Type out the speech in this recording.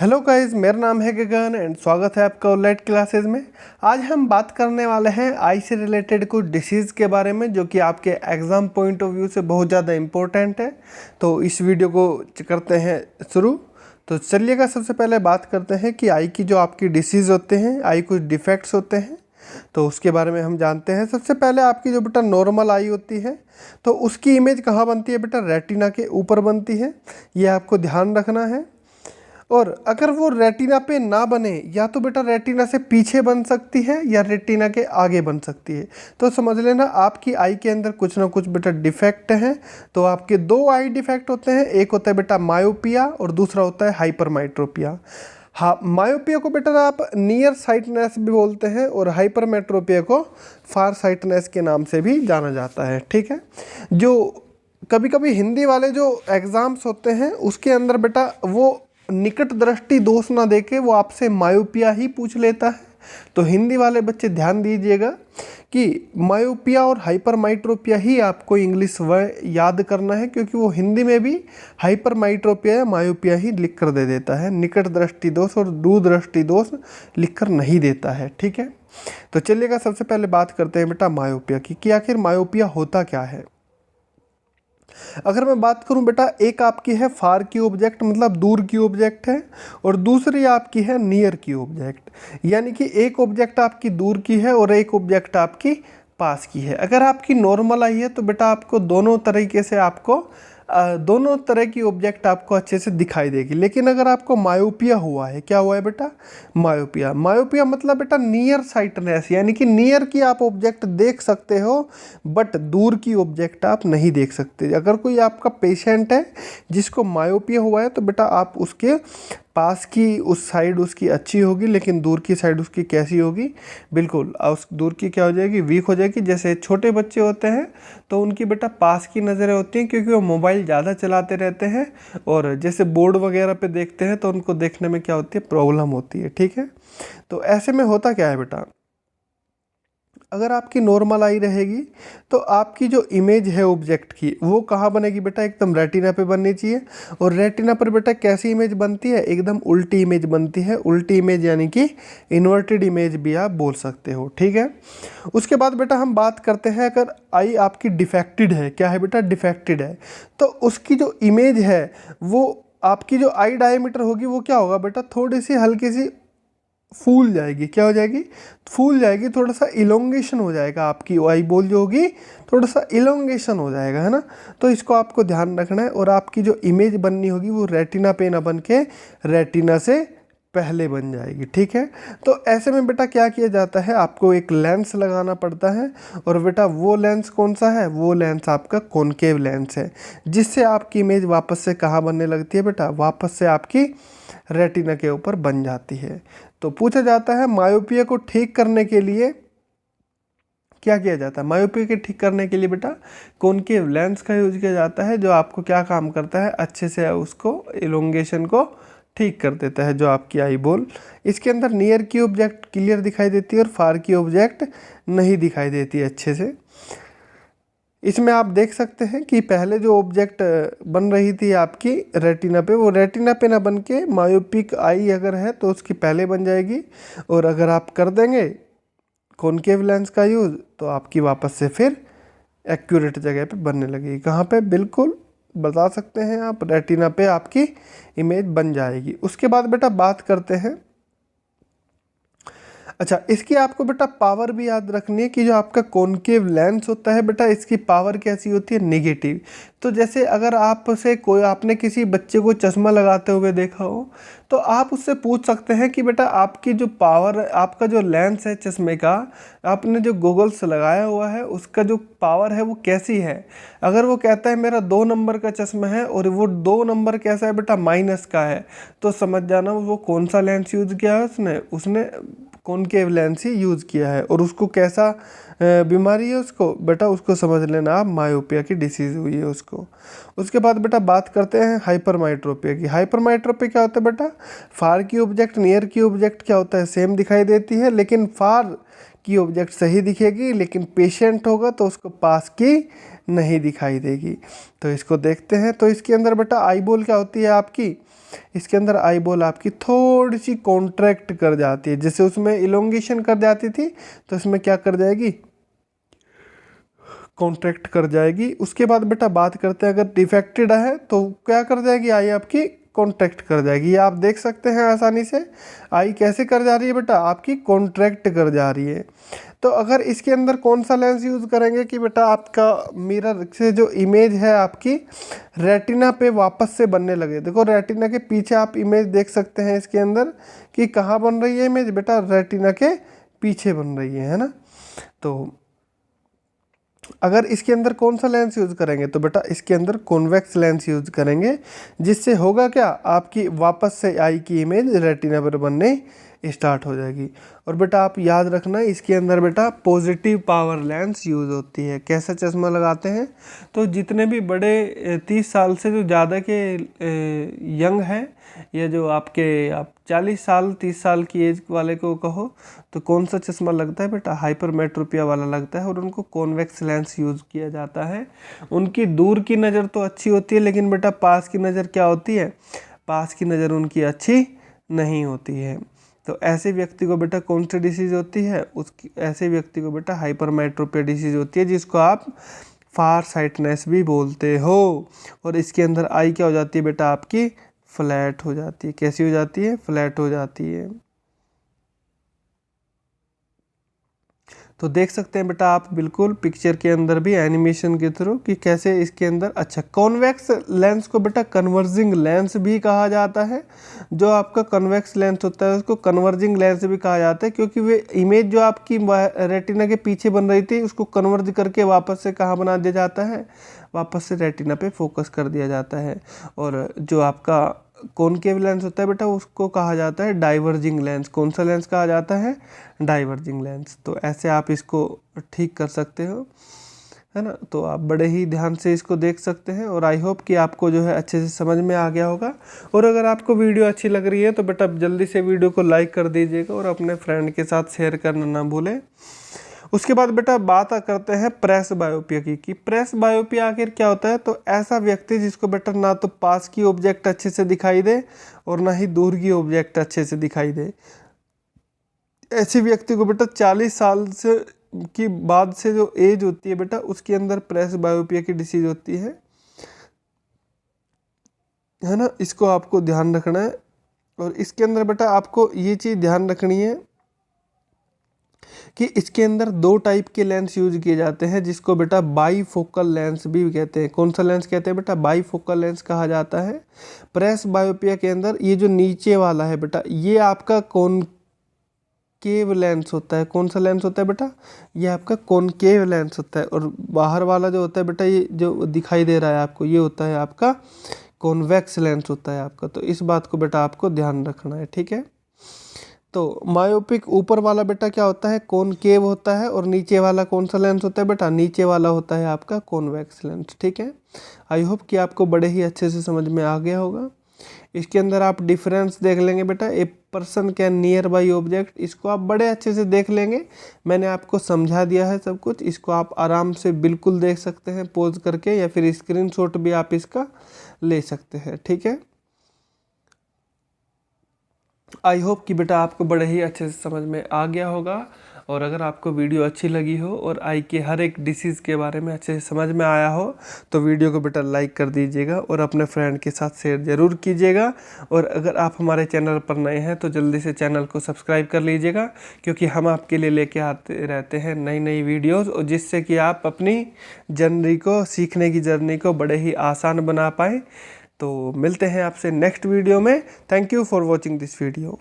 Hello guys, मेरा नाम है गगन एंड स्वागत है आपका ऑनलाइन क्लासेस में। आज हम बात करने वाले हैं आई से रिलेटेड कुछ डिसीज़ के बारे में जो कि आपके एग्ज़ाम पॉइंट ऑफ व्यू से बहुत ज़्यादा इम्पोर्टेंट है। तो इस वीडियो को करते हैं शुरू। तो चलिएगा, सबसे पहले बात करते हैं कि आई की जो आपकी डिसीज़ होते हैं, आई कुछ डिफेक्ट्स होते हैं, तो उसके बारे में हम जानते हैं। सबसे पहले आपकी जो बेटा नॉर्मल आई होती है तो उसकी इमेज कहाँ बनती है बेटा? रेटिना के ऊपर बनती है, ये आपको ध्यान रखना है। और अगर वो रेटिना पे ना बने, या तो बेटा रेटिना से पीछे बन सकती है या रेटिना के आगे बन सकती है। तो समझ लेना आपकी आई के अंदर कुछ ना कुछ बेटा डिफेक्ट हैं। तो आपके दो आई डिफेक्ट होते हैं, एक होता है बेटा मायोपिया और दूसरा होता है हाइपरमेट्रोपिया। हाँ, मायोपिया को बेटा आप नियर साइटनेस भी बोलते हैं और हाइपरमेट्रोपिया को फार साइटनेस के नाम से भी जाना जाता है। ठीक है, जो कभी कभी हिंदी वाले जो एग्ज़ाम्स होते हैं उसके अंदर बेटा वो निकट दृष्टि दोष ना देके वो आपसे मायोपिया ही पूछ लेता है। तो हिंदी वाले बच्चे ध्यान दीजिएगा कि मायोपिया और हाइपरमाइट्रोपिया ही आपको इंग्लिश वर्ड याद करना है, क्योंकि वो हिंदी में भी हाइपरमाइट्रोपिया या मायोपिया ही लिख कर दे देता है, निकट दृष्टि दोष और दूर दृष्टि दोष लिख कर नहीं देता है। ठीक है, तो चलिएगा सबसे पहले बात करते हैं बेटा मायोपिया की कि आखिर मायोपिया होता क्या है। अगर मैं बात करूं बेटा, एक आपकी है फार की ऑब्जेक्ट, मतलब दूर की ऑब्जेक्ट है, और दूसरी आपकी है नियर की ऑब्जेक्ट, यानी कि एक ऑब्जेक्ट आपकी दूर की है और एक ऑब्जेक्ट आपकी पास की है। अगर आपकी नॉर्मल आई है तो बेटा आपको दोनों तरीके से दोनों तरह की ऑब्जेक्ट आपको अच्छे से दिखाई देगी। लेकिन अगर आपको मायोपिया हुआ है, क्या हुआ है बेटा? मायोपिया। मायोपिया मतलब बेटा नियर साइटनेस, यानी कि नियर की आप ऑब्जेक्ट देख सकते हो बट दूर की ऑब्जेक्ट आप नहीं देख सकते। अगर कोई आपका पेशेंट है जिसको मायोपिया हुआ है तो बेटा आप उसके पास की उस साइड उसकी अच्छी होगी, लेकिन दूर की साइड उसकी कैसी होगी? बिल्कुल उस दूर की क्या हो जाएगी? वीक हो जाएगी। जैसे छोटे बच्चे होते हैं तो उनकी बेटा पास की नज़रें होती हैं, क्योंकि वो मोबाइल ज़्यादा चलाते रहते हैं और जैसे बोर्ड वगैरह पे देखते हैं तो उनको देखने में क्या होती है? प्रॉब्लम होती है। ठीक है, तो ऐसे में होता क्या है बेटा, अगर आपकी नॉर्मल आई रहेगी तो आपकी जो इमेज है ऑब्जेक्ट की वो कहाँ बनेगी बेटा? एकदम रेटिना पे बननी चाहिए। और रेटिना पर बेटा कैसी इमेज बनती है? एकदम उल्टी इमेज बनती है। उल्टी इमेज यानी कि इन्वर्टेड इमेज भी आप बोल सकते हो। ठीक है, उसके बाद बेटा हम बात करते हैं, अगर आई आपकी डिफेक्टेड है, क्या है बेटा? डिफेक्टेड है, तो उसकी जो इमेज है वो आपकी जो आई डायमीटर होगी वो क्या होगा बेटा? थोड़ी सी हल्की सी फूल जाएगी। क्या हो जाएगी? फूल जाएगी, थोड़ा सा इलोंगेशन हो जाएगा। आपकी आई बॉल जो होगी थोड़ा सा इलोंगेशन हो जाएगा, है ना। तो इसको आपको ध्यान रखना है। और आपकी जो इमेज बननी होगी वो रेटिना पे ना बन के रेटिना से पहले बन जाएगी। ठीक है, तो ऐसे में बेटा क्या किया जाता है, आपको एक लेंस लगाना पड़ता है। और बेटा वो लेंस कौन सा है? वो लेंस आपका कॉनकेव लेंस है, जिससे आपकी इमेज वापस से कहाँ बनने लगती है बेटा? वापस से आपकी रेटिना के ऊपर बन जाती है। तो पूछा जाता है मायोपिया को ठीक करने के लिए क्या किया जाता है? मायोपिया के ठीक करने के लिए बेटा कॉनकेव लेंस का यूज किया जाता है, जो आपको क्या काम करता है? अच्छे से उसको इलोंगेशन को ठीक कर देता है, जो आपकी आई बॉल। इसके अंदर नियर की ऑब्जेक्ट क्लियर दिखाई देती है और फार की ऑब्जेक्ट नहीं दिखाई देती है अच्छे से। इसमें आप देख सकते हैं कि पहले जो ऑब्जेक्ट बन रही थी आपकी रेटिना पे, वो रेटिना पे ना बन के मायोपिक आई अगर है तो उसकी पहले बन जाएगी। और अगर आप कर देंगे कॉनकेव लेंस का यूज़ तो आपकी वापस से फिर एक्यूरेट जगह पे बनने लगेगी। कहाँ पे? बिल्कुल बता सकते हैं आप, रेटिना पे आपकी इमेज बन जाएगी। उसके बाद बेटा बात करते हैं, अच्छा इसकी आपको बेटा पावर भी याद रखनी है कि जो आपका कॉनकेव लेंस होता है बेटा, इसकी पावर कैसी होती है? नेगेटिव। तो जैसे अगर आपने किसी बच्चे को चश्मा लगाते हुए देखा हो तो आप उससे पूछ सकते हैं कि बेटा आपकी जो पावर, आपका जो लेंस है चश्मे का, आपने जो गॉगल्स लगाया हुआ है उसका जो पावर है वो कैसी है। अगर वो कहता है मेरा 2 नंबर का चश्मा है और वो 2 नंबर कैसा है बेटा? माइनस का है, तो समझ जाना वो कौन सा लेंस यूज़ किया है उसने कॉनकेव लेंस ही यूज़ किया है। और उसको कैसा बीमारी है उसको बेटा? उसको समझ लेना आप मायोपिया की डिसीज़ हुई है उसको। उसके बाद बेटा बात करते हैं हाइपरमाइट्रोपिया की। हाइपरमाइट्रोपिया क्या होता है बेटा? फार की ऑब्जेक्ट नियर की ऑब्जेक्ट क्या होता है? सेम दिखाई देती है, लेकिन फार की ऑब्जेक्ट सही दिखेगी, लेकिन पेशेंट होगा तो उसको पास की नहीं दिखाई देगी। तो इसको देखते हैं। तो इसके अंदर बेटा आई बॉल क्या होती है आपकी? इसके अंदर आई बॉल आपकी थोड़ी सी कॉन्ट्रैक्ट कर जाती है, जैसे उसमें इलोंगेशन कर जाती थी तो इसमें क्या कर जाएगी, कॉन्ट्रैक्ट कर जाएगी। उसके बाद बेटा बात करते हैं अगर डिफेक्टेड है तो क्या कर जाएगी, आई आपकी कॉन्ट्रैक्ट कर जाएगी। ये आप देख सकते हैं आसानी से आई कैसे कर जा रही है बेटा, आपकी कॉन्ट्रैक्ट कर जा रही है। तो अगर इसके अंदर कौन सा लेंस यूज़ करेंगे कि बेटा आपका मिरर से जो इमेज है आपकी रेटिना पे वापस से बनने लगे। देखो रेटिना के पीछे आप इमेज देख सकते हैं इसके अंदर कि कहाँ बन रही है इमेज, बेटा रेटिना के पीछे बन रही है ना। तो अगर इसके अंदर कौन सा लेंस यूज़ करेंगे तो बेटा इसके अंदर कॉन्वेक्स लेंस यूज़ करेंगे, जिससे होगा क्या, आपकी वापस से आई की इमेज रेटिना पर बनने स्टार्ट हो जाएगी। और बेटा आप याद रखना इसके अंदर बेटा पॉजिटिव पावर लेंस यूज़ होती है। कैसा चश्मा लगाते हैं, तो जितने भी बड़े 30 साल से जो ज़्यादा के यंग हैं या जो आपके आप 40 साल 30 साल की एज वाले को कहो तो कौन सा चश्मा लगता है बेटा, हाइपरमेट्रोपिया वाला लगता है और उनको कॉन्वेक्स लेंस यूज़ किया जाता है। उनकी दूर की नज़र तो अच्छी होती है लेकिन बेटा पास की नज़र क्या होती है, पास की नज़र उनकी अच्छी नहीं होती है। तो ऐसे व्यक्ति को बेटा कौन सी डिसीज़ होती है, उसकी ऐसे व्यक्ति को बेटा हाइपरमेट्रोपिया डिसीज़ होती है, जिसको आप फार साइटनेस भी बोलते हो। और इसके अंदर आई क्या हो जाती है बेटा, आपकी फ्लैट हो जाती है। कैसी हो जाती है, फ्लैट हो जाती है। तो देख सकते हैं बेटा आप बिल्कुल पिक्चर के अंदर भी एनिमेशन के थ्रू कि कैसे इसके अंदर। अच्छा, कॉन्वेक्स लेंस को बेटा कन्वर्जिंग लेंस भी कहा जाता है। जो आपका कन्वेक्स लेंस होता है उसको कन्वर्जिंग लेंस भी कहा जाता है, क्योंकि वे इमेज जो आपकी रेटिना के पीछे बन रही थी उसको कन्वर्ज करके वापस से कहाँ बना दिया जाता है, वापस से रेटिना पे फोकस कर दिया जाता है। और जो आपका कॉनकेव लेंस होता है बेटा उसको कहा जाता है डाइवर्जिंग लेंस। कौन सा लेंस कहा जाता है, डाइवर्जिंग लेंस। तो ऐसे आप इसको ठीक कर सकते हो, है ना। तो आप बड़े ही ध्यान से इसको देख सकते हैं और आई होप कि आपको जो है अच्छे से समझ में आ गया होगा। और अगर आपको वीडियो अच्छी लग रही है तो बेटा जल्दी से वीडियो को लाइक कर दीजिएगा और अपने फ्रेंड के साथ शेयर करना ना भूलें। उसके बाद बेटा बात करते हैं प्रेस बायोपिया की, कि प्रेस बायोपिया आखिर क्या होता है। तो ऐसा व्यक्ति जिसको बेटा ना तो पास की ऑब्जेक्ट अच्छे से दिखाई दे और ना ही दूर की ऑब्जेक्ट अच्छे से दिखाई दे, ऐसे व्यक्ति को बेटा 40 साल से की बाद से जो एज होती है बेटा उसके अंदर प्रेस बायोपिया की डिसीज होती है ना। इसको आपको ध्यान रखना है। और इसके अंदर बेटा आपको ये चीज़ ध्यान रखनी है कि इसके अंदर 2 टाइप के लेंस यूज किए जाते हैं, जिसको बेटा बाईफोकल लेंस भी कहते हैं। कौन सा लेंस कहते हैं बेटा, बाईफोकल लेंस कहा जाता है। प्रेस बायोपिया के अंदर ये जो नीचे वाला है बेटा ये आपका कॉनकेव लेंस होता है। कौन सा लेंस होता है बेटा, ये आपका कॉनकेव लेंस होता है। और बाहर वाला जो होता है बेटा ये जो दिखाई दे रहा है आपको ये होता है आपका कॉन्वेक्स लेंस होता है आपका। तो इस बात को बेटा आपको ध्यान रखना है, ठीक है। तो मायोपिक ऊपर वाला बेटा क्या होता है, कॉनकेव होता है। और नीचे वाला कौन सा लेंस होता है बेटा, नीचे वाला होता है आपका कॉन्वेक्स लेंस, ठीक है। आई होप कि आपको बड़े ही अच्छे से समझ में आ गया होगा। इसके अंदर आप डिफरेंस देख लेंगे बेटा, a person can near by object, इसको आप बड़े अच्छे से देख लेंगे। मैंने आपको समझा दिया है सब कुछ, इसको आप आराम से बिल्कुल देख सकते हैं पॉज करके, या फिर स्क्रीनशॉट भी आप इसका ले सकते हैं, ठीक है। आई होप कि बेटा आपको बड़े ही अच्छे से समझ में आ गया होगा। और अगर आपको वीडियो अच्छी लगी हो और आई के हर एक डिसीज़ के बारे में अच्छे से समझ में आया हो तो वीडियो को बेटा लाइक कर दीजिएगा और अपने फ्रेंड के साथ शेयर ज़रूर कीजिएगा। और अगर आप हमारे चैनल पर नए हैं तो जल्दी से चैनल को सब्सक्राइब कर लीजिएगा, क्योंकि हम आपके लिए लेके आते रहते हैं नई नई वीडियोज़, और जिससे कि आप अपनी जर्नी को, सीखने की जर्नी को बड़े ही आसान बना पाएँ। तो मिलते हैं आपसे नेक्स्ट वीडियो में। Thank you for watching this video.